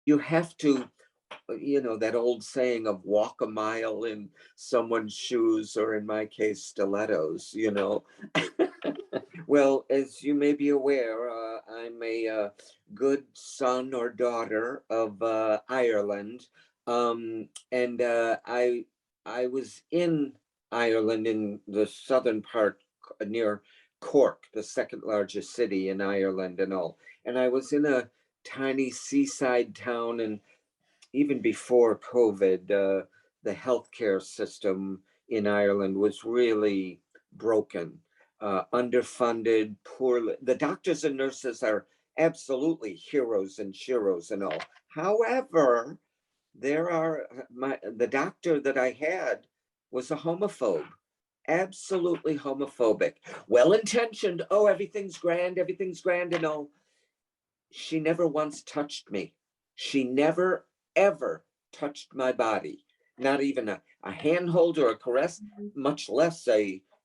you have to, that old saying of walk a mile in someone's shoes, or in my case, stilettos. Well, as you may be aware, I'm a good son or daughter of Ireland, and I was in Ireland in the southern part near Cork, the second largest city in Ireland, and all. And I was in a tiny seaside town, and even before COVID, the healthcare system in Ireland was really broken, underfunded, poorly. The doctors and nurses are absolutely heroes and sheroes and all. However, the doctor that I had was a homophobe, absolutely homophobic, well intentioned. Oh, everything's grand and all. She never once touched me. She never, ever touched my body. Not even a handhold or a caress, Mhm. much less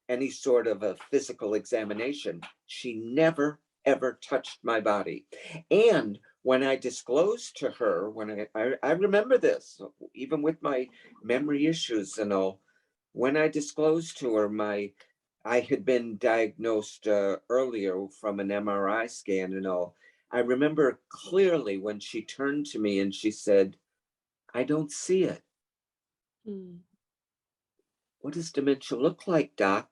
any sort of a physical examination. She never, ever touched my body. And when I disclosed to her, I remember this, even with my memory issues and all, when I disclosed to her I had been diagnosed earlier from an MRI scan and all. I remember clearly when she turned to me and she said, "I don't see it. Mm. What does dementia look like, doc?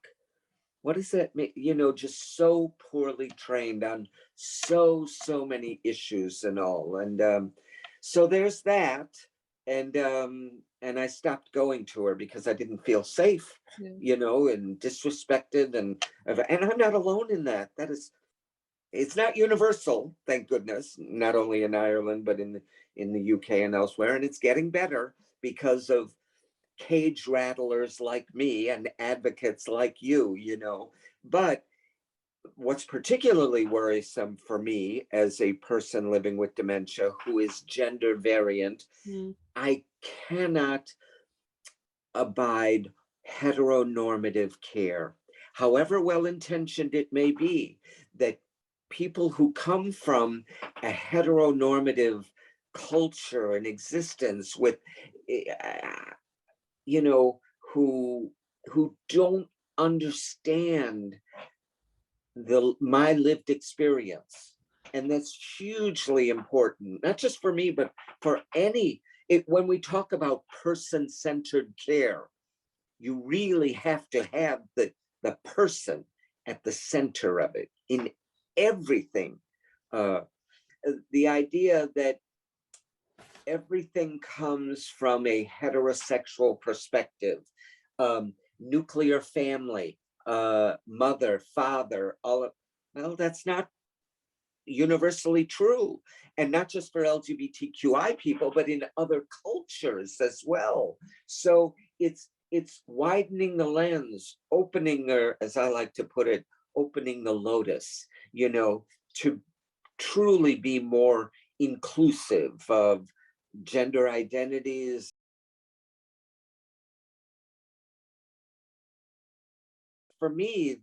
What does that mean?" Just so poorly trained on so many issues and all. And so there's that. And I stopped going to her because I didn't feel safe, Yeah. and disrespected. And I'm not alone in that. It's not universal, thank goodness, not only in Ireland, but in the UK and elsewhere. And it's getting better because of cage rattlers like me and advocates like you. But what's particularly worrisome for me as a person living with dementia who is gender variant, Mm. I cannot abide heteronormative care, however well intentioned it may be, that people who come from a heteronormative culture and existence with, uh, you know, who don't understand my lived experience. And that's hugely important, not just for me, but for when we talk about person-centered care, you really have to have the person at the center of it in everything. Uh, the idea that everything comes from a heterosexual perspective, nuclear family, mother, father, well, that's not universally true, and not just for LGBTQI people, but in other cultures as well. So it's widening the lens, opening, or as I like to put it, opening the lotus, to truly be more inclusive of gender identities. For me,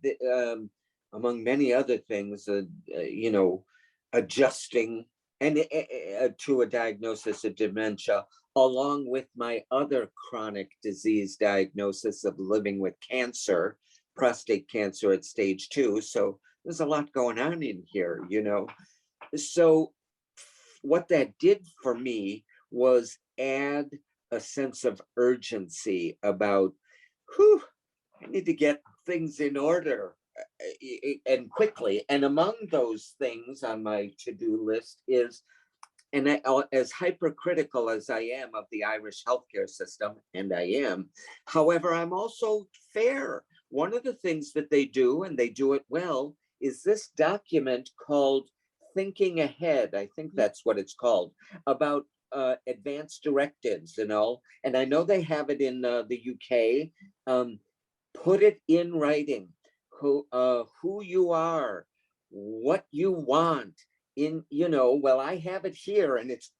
among many other things, adjusting to a diagnosis of dementia, along with my other chronic disease diagnosis of living with cancer, prostate cancer at stage 2. So there's a lot going on in here. So what that did for me was add a sense of urgency about, whew, I need to get things in order and quickly. And among those things on my to-do list is, as hypercritical as I am of the Irish healthcare system, and I am, however, I'm also fair. One of the things that they do, and they do it well, is this document called Thinking Ahead. I think Mhm. that's what it's called, about advanced directives and all. And I know they have it in the UK. Um, Put it in writing, who you are, what you want, well, I have it here, and it's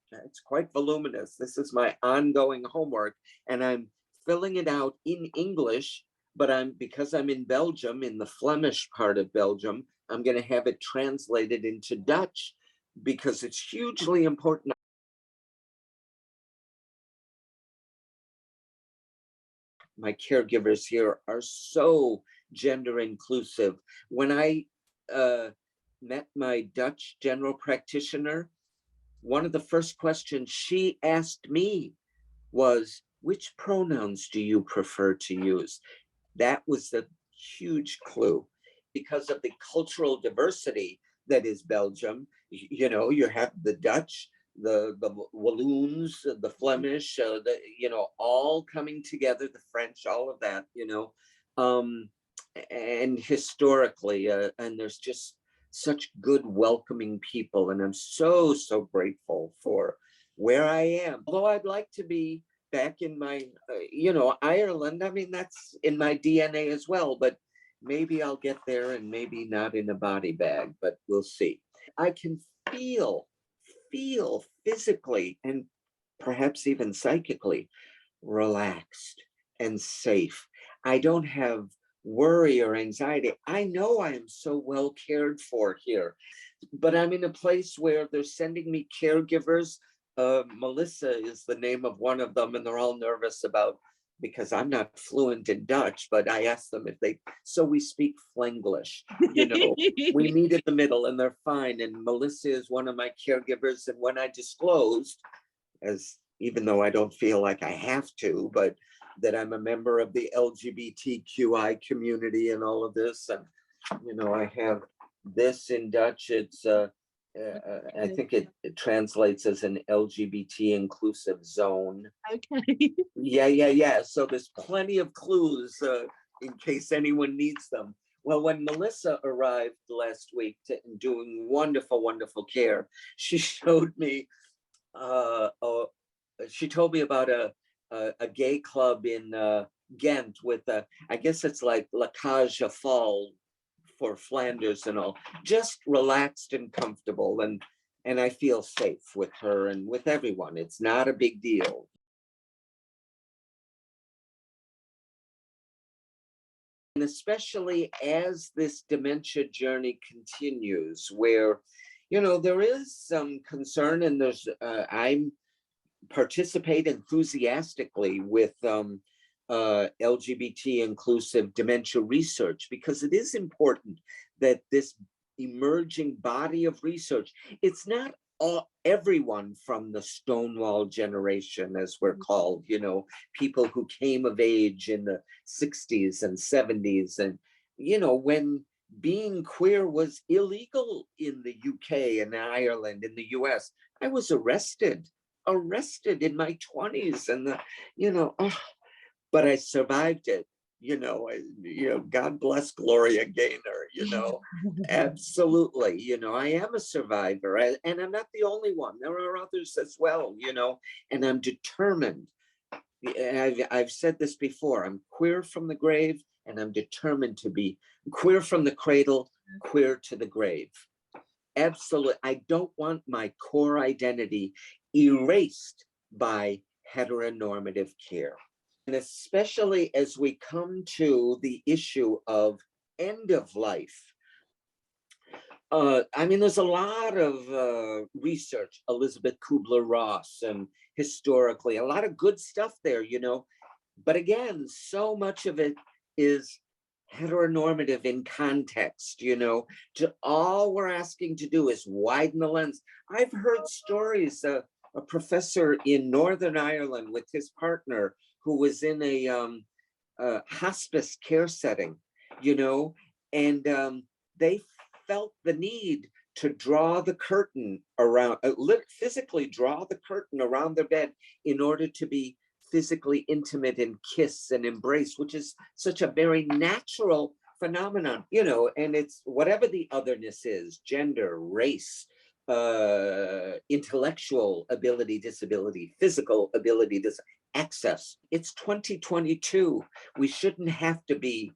quite voluminous. This is my ongoing homework, and I'm filling it out in English, but because I'm in Belgium, in the Flemish part of Belgium, I'm going to have it translated into Dutch, because it's hugely important my caregivers here are so gender inclusive. When I met my Dutch general practitioner, one of the first questions she asked me was, which pronouns do you prefer to use? That was the huge clue. Because of the cultural diversity that is Belgium, you know, you have the Dutch, the Walloons, the Flemish, all coming together, the French, all of that, and historically, and there's just such good, welcoming people, and I'm so, so grateful for where I am. Although I'd like to be back in my, Ireland. I mean, that's in my DNA as well, but maybe I'll get there and maybe not in a body bag, but we'll see. I can feel physically and perhaps even psychically relaxed and safe. I don't have worry or anxiety. I know I am so well cared for here, but I'm in a place where they're sending me caregivers. Melissa is the name of one of them, and they're all nervous because I'm not fluent in Dutch, but I asked them so we speak Flenglish, we meet in the middle and they're fine. And Melissa is one of my caregivers. And when I disclosed, even though I don't feel like I have to, but that I'm a member of the LGBTQI community and all of this, and I have this in Dutch. It's I think it translates as an LGBT inclusive zone. Okay. Yeah. So there's plenty of clues in case anyone needs them. Well, when Melissa arrived last week doing wonderful, wonderful care, she showed me, she told me about a gay club in Ghent with, I guess it's like La Cage aux Folles for Flanders and all, just relaxed and comfortable. And I feel safe with her and with everyone. It's not a big deal. And especially as this dementia journey continues, where, there is some concern, and I'm participate enthusiastically with LGBT inclusive dementia research, because it is important that this emerging body of research, it's not everyone from the Stonewall generation, as we're called, people who came of age in the 60s and 70s. And, when being queer was illegal in the UK and Ireland, in the US, I was arrested in my 20s, and but I survived it. God bless Gloria Gaynor. Absolutely. I am a survivor, and I'm not the only one. There are others as well. And I'm determined. I've said this before. I'm queer from the grave, and I'm determined to be queer from the cradle, queer to the grave. Absolutely. I don't want my core identity erased by heteronormative care. And especially as we come to the issue of end of life. There's a lot of research, Elizabeth Kubler-Ross, and historically, a lot of good stuff there, But again, so much of it is heteronormative in context, all we're asking to do is widen the lens. I've heard stories, a professor in Northern Ireland with his partner who was in a hospice care setting, and they felt the need to draw the curtain around, physically draw the curtain around their bed in order to be physically intimate and kiss and embrace, which is such a very natural phenomenon, and it's whatever the otherness is, gender, race, intellectual ability, disability, physical ability, access. It's 2022. We shouldn't have to be,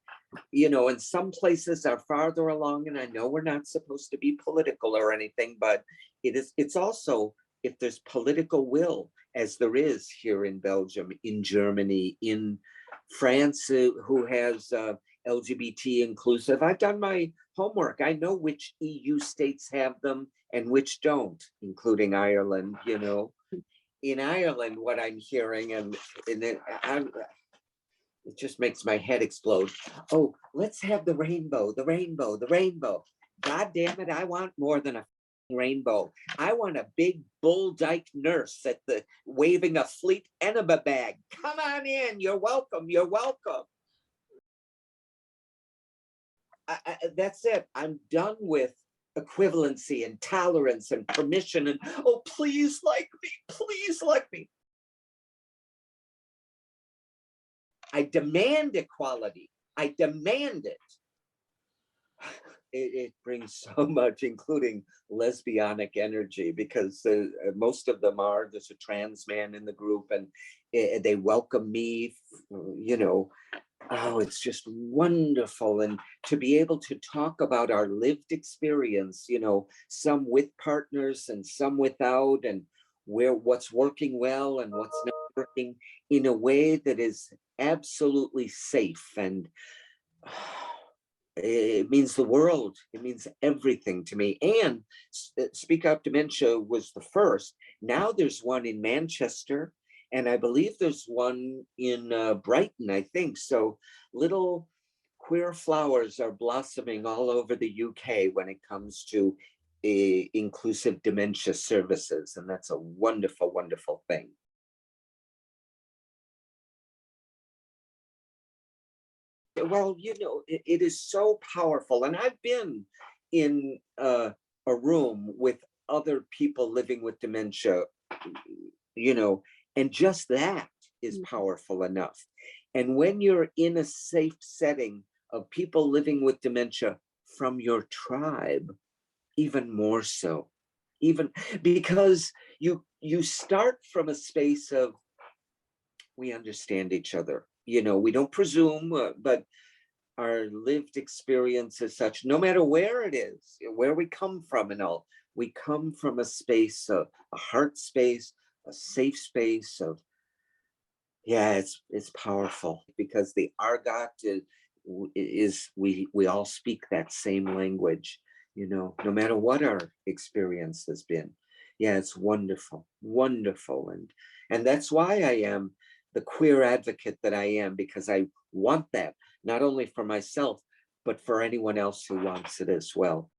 and some places are farther along, and I know we're not supposed to be political or anything, but it's also, if there's political will, as there is here in Belgium, in Germany, in France, who has LGBT inclusive. I've done my homework. I know which EU states have them and which don't, including Ireland. In Ireland, what I'm hearing, it just makes my head explode. Oh, let's have the rainbow, the rainbow, the rainbow. God damn it, I want more than a rainbow. I want a big bull dyke nurse at the waving a fleet enema bag. Come on in, you're welcome, you're welcome. That's it. I'm done with equivalency and tolerance and permission and, oh, please like me, please like me. I demand equality. I demand it. It brings so much, including lesbianic energy, because most of them are, there's a trans man in the group, and they welcome me, you know. Oh, it's just wonderful. And to be able to talk about our lived experience, you know, some with partners and some without, and where what's working well and what's not working, in a way that is absolutely safe. And it means the world. It means everything to me. And Speak Out Dementia was the first. Now there's one in Manchester, and I believe there's one in Brighton, I think. So little queer flowers are blossoming all over the UK when it comes to inclusive dementia services. And that's a wonderful, wonderful thing. Well, you know, it is so powerful. And I've been in a room with other people living with dementia, you know, and just that is powerful enough. And when you're in a safe setting of people living with dementia from your tribe, even more so, even because you start from a space of, we understand each other, you know, we don't presume, but our lived experience is such, no matter where it is, where we come from and all, we come from a space of a heart space, a safe space of, yeah, it's powerful, because the argot is we all speak that same language, you know, no matter what our experience has been. Yeah, it's wonderful, wonderful. And that's why I am the queer advocate that I am, because I want that, not only for myself, but for anyone else who wants it as well.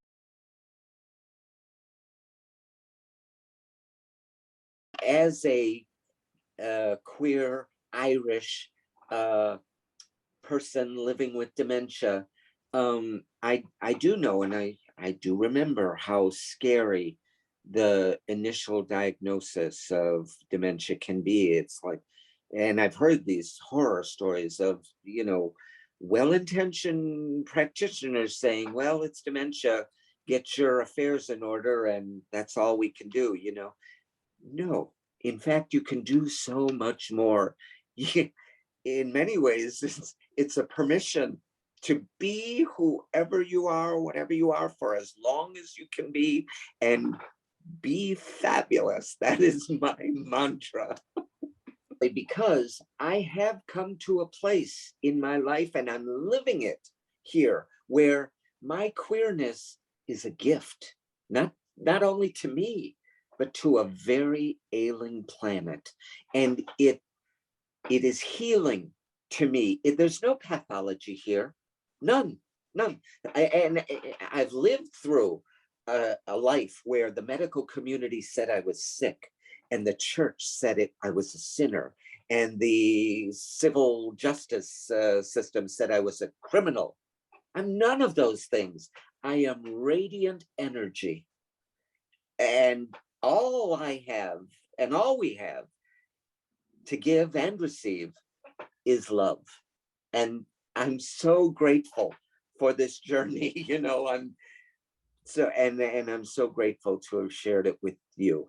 As a queer Irish person living with dementia, I do know, and I do remember how scary the initial diagnosis of dementia can be. It's like, and I've heard these horror stories of, you know, well-intentioned practitioners saying, well, it's dementia, get your affairs in order, and that's all we can do, you know. No, in fact, you can do so much more. In many ways, it's a permission to be whoever you are, whatever you are, for as long as you can be, and be fabulous. That is my mantra. Because I have come to a place in my life, and I'm living it here, where my queerness is a gift, not only to me, but to a very ailing planet. And it is healing to me. There's no pathology here, none, none. I've lived through a life where the medical community said I was sick, and the church said I was a sinner, and the civil justice system said I was a criminal. I'm none of those things. I am radiant energy, and all I have, and all we have to give and receive, is love. And I'm so grateful for this journey. You know, I'm so, and I'm so grateful to have shared it with you.